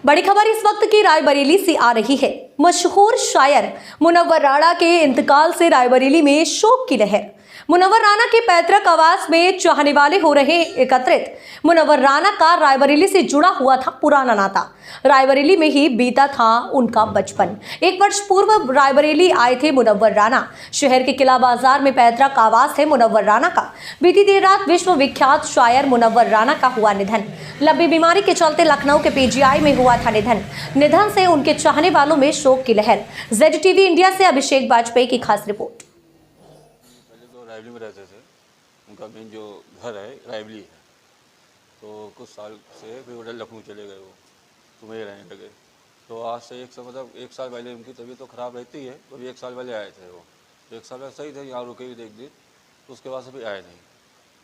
बड़ी खबर इस वक्त की रायबरेली से आ रही है। मशहूर शायर मुनव्वर राणा के इंतकाल से रायबरेली में शोक की लहर। मुनव्वर राणा के पैतृक आवास में चाहने वाले हो रहे एकत्रित। मुनव्वर राणा का रायबरेली से जुड़ा हुआ था पुराना नाता। रायबरेली में ही बीता था उनका बचपन। एक वर्ष पूर्व रायबरेली आए थे मुनव्वर राणा। शहर के किला बाजार में पैतृक आवास है मुनव्वर राणा का। बीती देर रात विश्व विख्यात शायर मुनव्वर राणा का हुआ निधन। लंबी बीमारी के चलते लखनऊ के पीजीआई में हुआ था निधन से उनके चाहने वालों में शोक की लहर। ZTV इंडिया से अभिषेक वाजपेयी की खास रिपोर्ट। पहले तो रायबरेली में रहते थे, उनका मेन जो घर है रायबरेली है, तो कुछ साल से फिर उधर लखनऊ चले गए, वो तो वहीं रहने लगे। तो आज से एक साल पहले उनकी तबीयत तो ख़राब रहती है, तो भी एक साल पहले आए थे वो। तो एक साल पहले सही थे, यहाँ रुके भी एक दिन, तो उसके बाद से भी आए नहीं।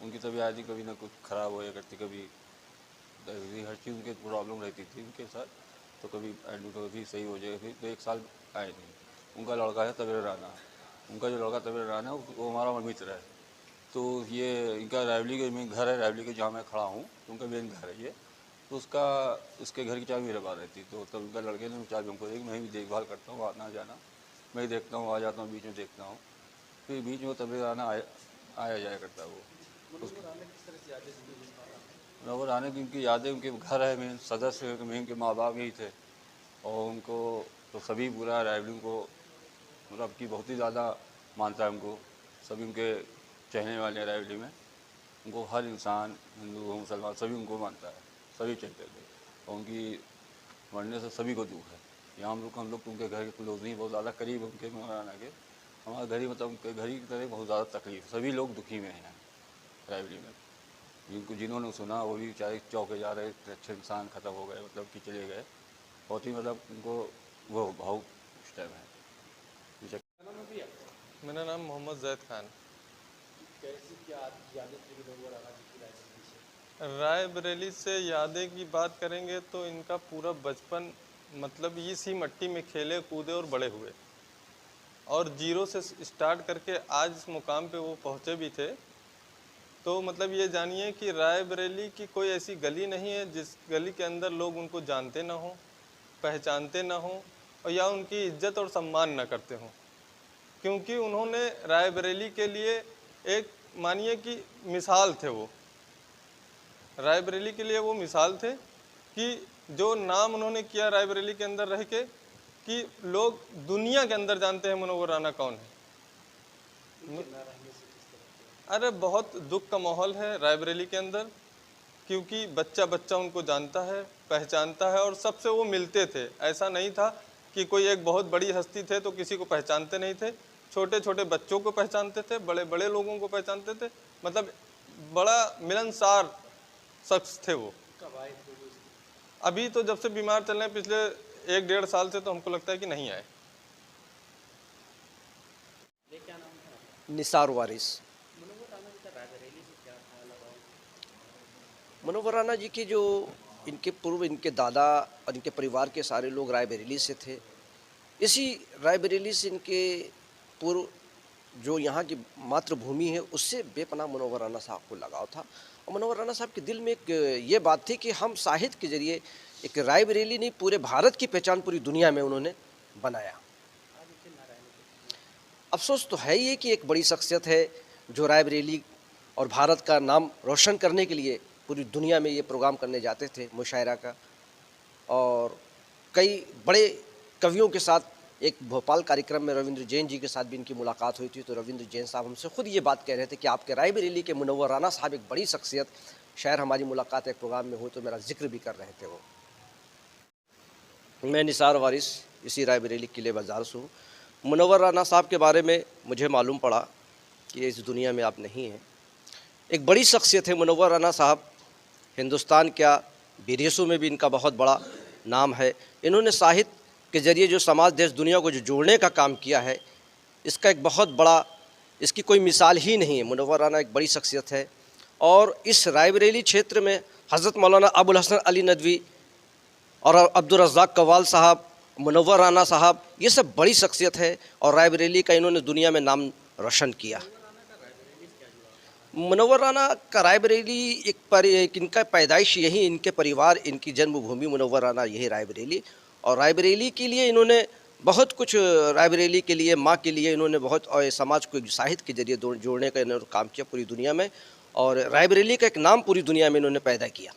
उनकी तबीयत आती कभी ना कुछ ख़राब हो या करती, कभी हर चीज़ उनकी प्रॉब्लम रहती थी उनके साथ, तो कभी एडमिट हो भी सही हो जाएगा। फिर तो एक साल आए नहीं। उनका लड़का है तबीर राना, उनका जो लड़का तबीर राना है वो हमारा मित्र है। तो ये इनका रायबरेली के में घर है, रायबरेली के जहाँ मैं खड़ा हूँ तो उनका मेन घर है ये। तो इसके घर की चाबी मेरे पास रहती, तो तब उनका लड़के ने चाबी हमको दी। मैं भी देखभाल करता हूँ, आना जाना मैं ही देखता हूँ, आ जाता हूँ, बीच में देखता हूँ। फिर बीच में तबीर राना आया जाया करता वो। मुनव्वर राना की उनकी यादें, उनके घर है मेन सदस्य में उनके माँ बाप ही थे, और उनको तो सभी पूरा रायबरेली को मतलब कि बहुत ही ज़्यादा मानता है उनको। सभी उनके चाहने वाले हैं रायबरेली में। उनको हर इंसान, हिंदू हो मुसलमान, सभी उनको मानता है, सभी चाहते थे। और उनकी मरने से सभी को दुख है। यहाँ हम लोग तो उनके घर के क्लोज नहीं, बहुत ज़्यादा करीब उनके मुनव्वर राना के। हमारा घर ही मतलब उनके घर ही की तरह बहुत ज़्यादा तकलीफ, सभी लोग दुखी में हैं रायबरेली में। जिन्होंने सुना वो भी चाहे चौके जा रहे, अच्छे इंसान ख़त्म हो गए, मतलब कि चले गए। बहुत ही मतलब उनको वो भाव उस टाइम है। मेरा नाम मोहम्मद जैद खान। रायबरेली से यादें की बात करेंगे तो इनका पूरा बचपन मतलब इसी मिट्टी में खेले कूदे और बड़े हुए, और जीरो से स्टार्ट करके आज इस मुकाम पे वो पहुँचे भी थे। तो मतलब ये जानिए कि रायबरेली की कोई ऐसी गली नहीं है जिस गली के अंदर लोग उनको जानते ना हों, पहचानते ना हों, और या उनकी इज्जत और सम्मान ना करते हों। क्योंकि उन्होंने रायबरेली के लिए एक मानिए कि मिसाल थे। वो रायबरेली के लिए वो मिसाल थे कि जो नाम उन्होंने किया रायबरेली के अंदर रह के, कि लोग दुनिया के अंदर जानते हैं मुनव्वर राना कौन है। अरे बहुत दुख का माहौल है रायबरेली के अंदर, क्योंकि बच्चा बच्चा उनको जानता है, पहचानता है, और सबसे वो मिलते थे। ऐसा नहीं था कि कोई एक बहुत बड़ी हस्ती थे तो किसी को पहचानते नहीं थे। छोटे छोटे बच्चों को पहचानते थे, बड़े बड़े लोगों को पहचानते थे। मतलब बड़ा मिलनसार शख्स थे वो। अभी तो जब से बीमार चल रहे हैं पिछले 1-1.5 साल से, तो हमको लगता है कि नहीं आए। निसार वारिस। मुनव्वर राना जी की जो इनके पूर्व इनके दादा और इनके परिवार के सारे लोग रायबरेली से थे। इसी रायबरेली से इनके पूर्व जो यहाँ की मातृभूमि है उससे बेपनाह मुनव्वर राना साहब को लगाव था। और मुनव्वर राना साहब के दिल में एक ये बात थी कि हम साहित्य के जरिए एक रायबरेली नहीं पूरे भारत की पहचान पूरी दुनिया में उन्होंने बनाया। अफसोस तो है ये कि एक बड़ी शख्सियत है जो रायबरेली और भारत का नाम रोशन करने के लिए पूरी दुनिया में ये प्रोग्राम करने जाते थे मुशायरा का। और कई बड़े कवियों के साथ एक भोपाल कार्यक्रम में रविंद्र जैन जी के साथ भी इनकी मुलाकात हुई थी। तो रविंद्र जैन साहब हमसे खुद ये बात कह रहे थे कि आपके रायबरेली के मुनव्वर राना साहब एक बड़ी शख्सियत, शायद हमारी मुलाकात एक प्रोग्राम में हुई तो मेरा जिक्र भी कर रहे थे वो। मैं निसार वारिस, इसी रायबरेली किले बाज़ार से हूँ। मुनव्वर राना साहब के बारे में मुझे मालूम पड़ा कि इस दुनिया में आप नहीं हैं। एक बड़ी शख्सियत है मुनव्वर राना साहब। हिंदुस्तान क्या विदेशों में भी इनका बहुत बड़ा नाम है। इन्होंने साहित्य के ज़रिए जो समाज देश दुनिया को जो जोड़ने का काम किया है, इसका एक बहुत बड़ा, इसकी कोई मिसाल ही नहीं है। मुनव्वर राना एक बड़ी शख्सियत है। और इस रायबरेली क्षेत्र में हज़रत मौलाना अबुल हसन अली नदवी और अब्दुल रज़्ज़ाक़ कव्वाल साहब, मुनव्वर राना साहब, ये सब बड़ी शख्सियत है। और रायबरेली का इन्होंने दुनिया में नाम रोशन किया। मुनव्वर राना का रायबरेली एक इनका पैदाइश यही, इनके परिवार, इनकी जन्मभूमि मुनव्वर राना यही रायबरेली। और रायबरेली के लिए इन्होंने बहुत कुछ, रायबरेली के लिए, माँ के लिए इन्होंने बहुत, और समाज को एक साहित्य के जरिए जोड़ने का इन्होंने काम किया पूरी दुनिया में, और रायबरेली का एक नाम पूरी दुनिया में इन्होंने पैदा किया।